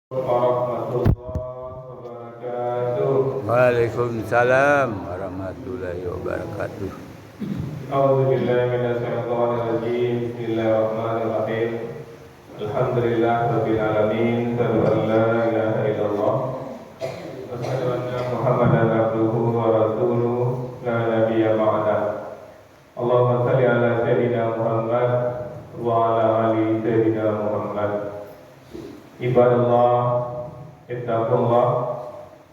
Warahmatullahi wabarakatuh. Waalaikumsalam warahmatullahi wabarakatuh. A'udzubillahi minasyaitonir rajim. Bismillahirrahmanirrahim. Alhamdulillahirabbil alamin. Asyhadu an la ilaha illallah wa asyhadu anna Muhammadan abduhu wa rasuluh la nabiyya ba'dah. Allahumma shalli ala sayyidina Muhammad wa ala ali sayyidina Muhammad. Ibadallah, ittaqullah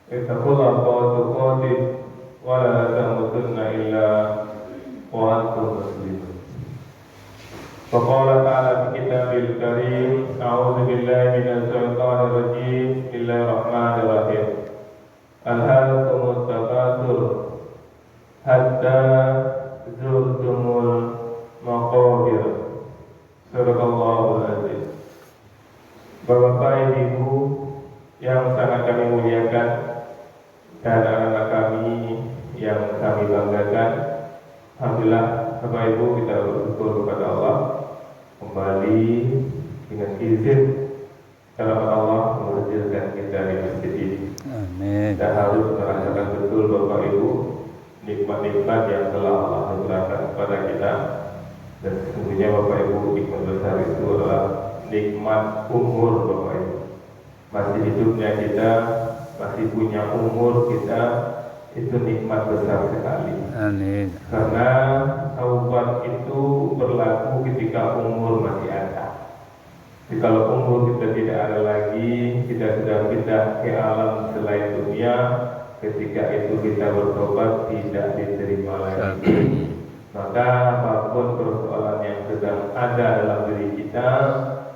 haqqa tuqatih wa la tamutunna illa wa antum muslimun. Faqala ta'ala fi kitabil karim, a'udzu billahi minasy syaithanir rajim. Bismillahirrahmanirrahim. Alhaakumut takatsur hatta zurtumul maqabir. Sadaqallahul azim. Bapak Ibu yang sangat kami muliakan dan anak-anak kami yang kami banggakan, alhamdulillah Bapak Ibu kita bersyukur kepada Allah kembali dengan izin karena Allah menghadirkan kita di masjid ini. Amin. Kita harus merasakan betul Bapak Ibu nikmat-nikmat yang telah Allah anugerahkan kepada kita, dan sesungguhnya Bapak Ibu nikmat besar itu adalah nikmat umur Bapak Ibu. Masih hidupnya kita, masih punya umur kita, itu nikmat besar sekali. Amin. Karena taubat itu berlaku ketika umur masih ada. Jadi kalau umur kita tidak ada lagi, kita sudah pindah ke alam selain dunia, ketika itu kita bertobat tidak diterima lagi. Maka apapun persoalan yang sedang ada dalam diri kita,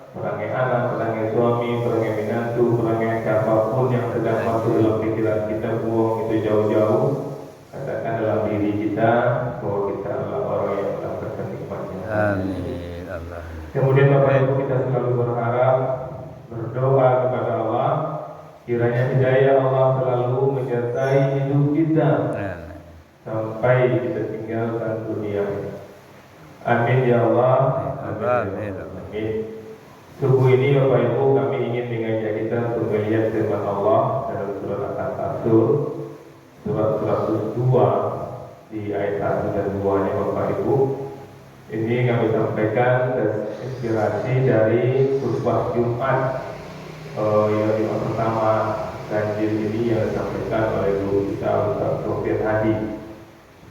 perangai anak, perangai suami, perangai menantu, perangai siapapun yang sedang masuk dalam pikiran kita, buang itu jauh-jauh. Katakan dalam diri kita bahwa kita adalah orang yang mendapatkan nikmatnya. Amin. Allah. Kemudian Bapak Ibu kita selalu berharap, berdoa kepada Allah, kiranya hidayah Allah selalu menyertai hidup kita sampai kita tinggalkan dunia. Amin ya Allah. Amin. Amin. Subuh ini Bapak Ibu kami ingin mengajak kita untuk melihat firman Allah dalam surat Al-Kasur, surat 102 di ayat 1 dan 2-nya Bapak Ibu. Ini kami sampaikan inspirasi dari khutbah Jumat yang pertama ganjil ini yang disampaikan oleh Guru kita Ustaz Sofyan Hadi.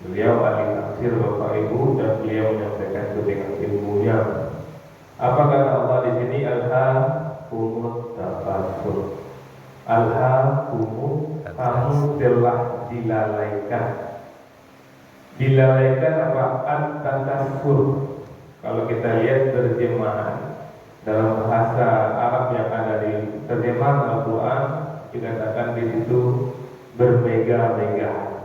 Beliau ahli tafsir Bapak Ibu dan beliau menyampaikan itu dengan ilmunya. Apa kata Allah di sini? Alhaakumut takatsur. Alhaakumut, kamu telah dilalaikan. Dilalaikan apa? At-takatsur. Kalau kita lihat terjemahan dalam bahasa Arab yang ada di terjemahan Al-Quran, dikatakan di situ bermega-mega.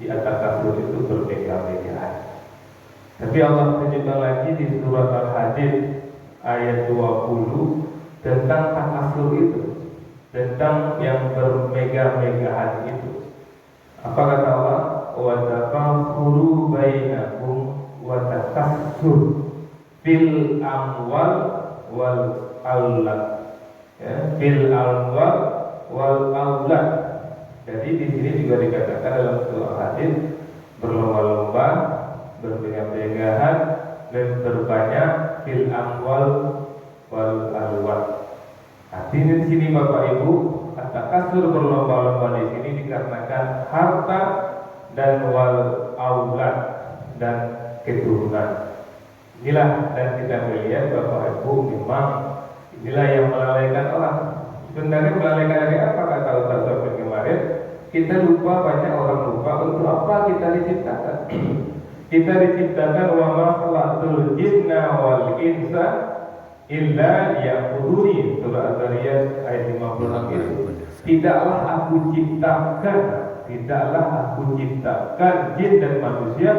Di at-takatsur itu bermega-mega. Tapi Allah tunjukkan lagi di surat Al-Hadid ayat 20 tentang takasur itu, tentang yang bermega-megahan itu. Apa kata Allah? Wa tafakuru bainakum wa takassur fil amwal wal aulad. Ya, fil amwal wal aulad. Jadi di sini juga dikatakan dalam surah Al-Hadid berlomba-lomba, bermegah-megahan dan berbanyak fil amwal wal alwat. Artinya di sini Bapak Ibu, kata kasur berlomba-lomba di sini dikarenakan harta dan wal aulad dan keturunan. Inilah dan kita melihat Bapak Ibu memang inilah yang melalaikan orang. Sebenarnya melalaikan dari apa kata Ustaz Sofyan kemarin? Kita lupa, banyak orang lupa untuk apa kita diciptakan. Kita diciptakan wa ma khalaqtul jinna wal insa illa liya'buduni, surah Az-Zariyat ayat 56 itu. Tidaklah aku ciptakan jin dan manusia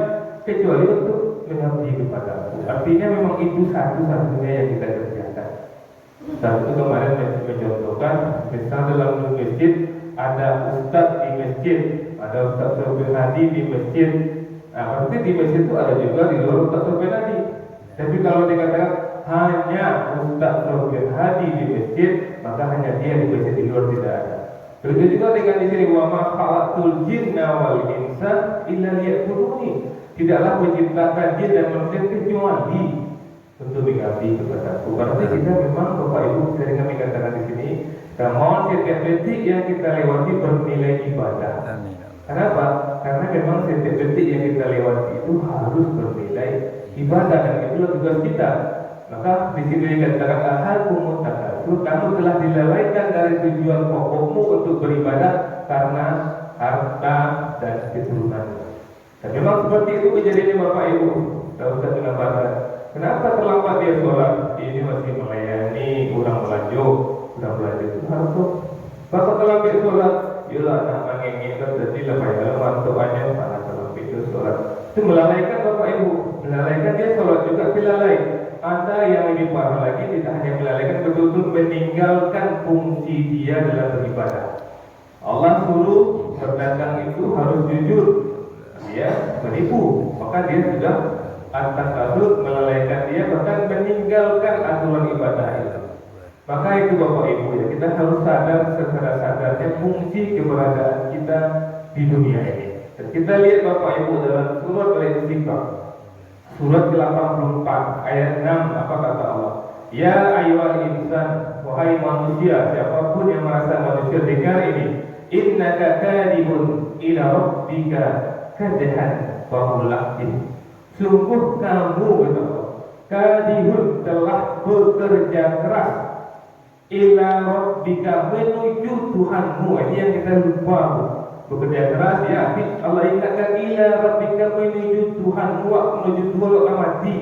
kecuali untuk mengabdi kepadaku. Artinya memang itu satu-satunya yang kita kerjakan. Dan itu kemarin mencontohkan, misal dalam masjid ada ustaz di masjid, ada Ustaz Sofyan Hadi di masjid. Nah, berarti di masjid itu ada juga di luar Ustaz Sofyan Hadi. Tapi kalau dikatakan hanya Ustaz Robert Hadi di masjid, maka hanya dia di masjid, di luar tidak ada. Begitu juga dengan di sini, wa ma khalaqtul jinna wal insa illa liya'buduni. Tidaklah menciptakan jin dan manusia kecuali untuk mengabdi kepadaku. Berarti kita memang Bapak Ibu sering kami katakan di sini, mohon setiap detik yang kita lewati bernilai ibadah. Amin. Kenapa? Karena memang setiap detik yang kita lewati itu harus bernilai ibadah, dan itulah tugas kita. Maka di sini dikatakan alhaakumut takatsur, kamu telah dilalaikan dari tujuan pokokmu untuk beribadah karena harta dan keturunan. Dan memang seperti itu kejadiannya Bapak Ibu. Tahu tak kenapa? Kenapa terlambat dia sholat? Ini masih melayani orang melanjut itu harus tuh. Bapak terlambat sholat, yalah anak mengengek jadi lepas dalam doanya mana terlambat itu sholat. Itu melalaikan Bapak Ibu, melalaikan dia sholat juga dilalai. Ada yang lebih parah lagi, tidak hanya melalaikan, betul-betul meninggalkan fungsi dia dalam beribadah. Allah suruh berdagang itu harus jujur, dia menipu, maka dia sudah atas kasut melalaikan dia, bahkan meninggalkan aturan ibadah itu. Maka itu Bapak Ibu ya, kita harus sadar sesadar-sadarnya fungsi keberadaan kita di dunia ini. Dan kita lihat Bapak Ibu dalam surat Al-Istiqlal, surat ke-84 ayat 6, apa kata Allah? Ya ayyuhal insan, wahai manusia, siapapun yang merasa manusia, dengar ini. Innaka kadibun ila rabbika kadhan wa mulaqin. Sungguh kamu, kata Allah, kadihun telah bekerja keras ila rabbika, menuju Tuhanmu. Ini yang kita lupa, bekerja keras ya. Allah ingatkan ila rabbika, menuju Tuhanmu, menuju Tuhan mati.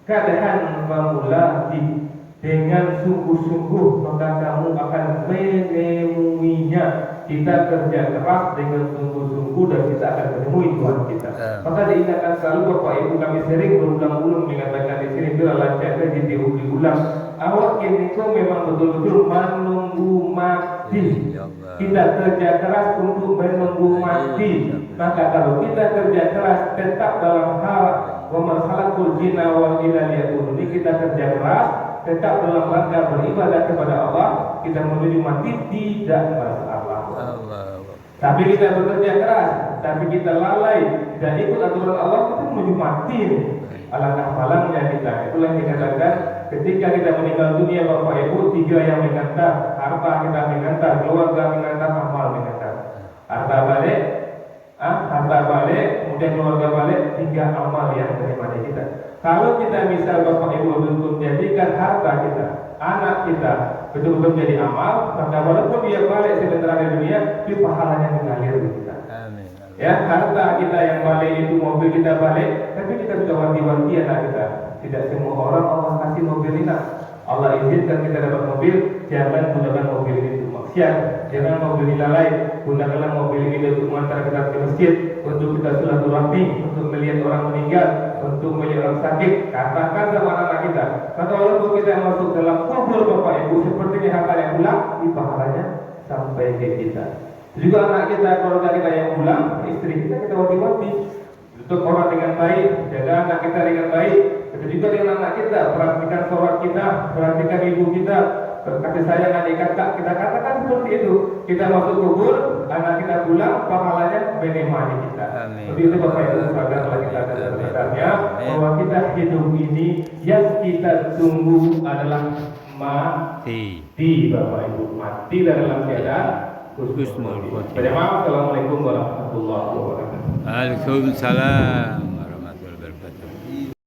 Kadhan wa mulaqin, dengan sungguh-sungguh maka kamu akan menemuinya. Kita kerja keras dengan sungguh-sungguh dan kita akan menemui Tuhan kita. Maka diingatkan selalu Bapak Ibu, kami sering berulang-ulang mengatakan di sini, bila lancar saja diulang. Awak ini kau memang betul-betul menunggu mati. Kita kerja keras untuk menunggu mati. Maka kalau kita kerja keras tetap dalam hal wa ma khalaqul jinna wal insa liya'budun, kita kerja keras tetap dalam rangka beribadah kepada Allah, kita menuju mati tidak masalah. Tapi kita bekerja keras, tapi kita lalai dan ikut aturan Allah, kita menuju mati. Alangkah malangnya kita. Itulah yang dikatakan ketika kita meninggal dunia Bapak Ibu, tiga yang mengantar: harta kita mengantar, keluarga mengantar, amal mengantar. Harta balik, kemudian keluarga balik, tiga amal yang menemani kita. Kalau kita misal Bapak Ibu betul-betul menjadikan harta kita, anak kita betul-betul menjadi amal, maka walaupun dia balik sebentar di dunia, tapi pahalanya mengalir di kita. Amin. Ya, harta kita yang balik itu, mobil kita balik, tapi kita sudah wanti-wanti anak kita. Tidak semua orang Allah kasih mobil ini. Allah izinkan kita dapat mobil, jangan gunakan mobil ini untuk maksiat, jangan mobil ini lalai. Gunakanlah mobil ini untuk mengantar kita ke masjid, untuk kita silaturahmi, untuk melihat orang meninggal, untuk melihat orang sakit. Katakan sama anak kita, maka walaupun kita masuk dalam kubur Bapak Ibu, sepertinya harta yang pulang, di pahalanya sampai ke kita. Juga anak kita, keluarga kita yang pulang, istri kita wanti-wanti. Untuk orang dengan baik, jaga anak kita dengan baik. Begitu juga dengan anak kita, perhatikan sholat kita, perhatikan ibu kita, kasih sayang adik kakak, kita katakan seperti itu. Kita masuk kubur, anak kita pulang, pahalanya menemani kita. Seperti itu Bapak Ibu, sadarlah kita sebenarnya bahwa kita hidup ini yang kita tunggu adalah mati. Bapak Ibu, mati dalam keadaan husnul khotimah. Assalamualaikum warahmatullahi wabarakatuh. Waalaikumsalam.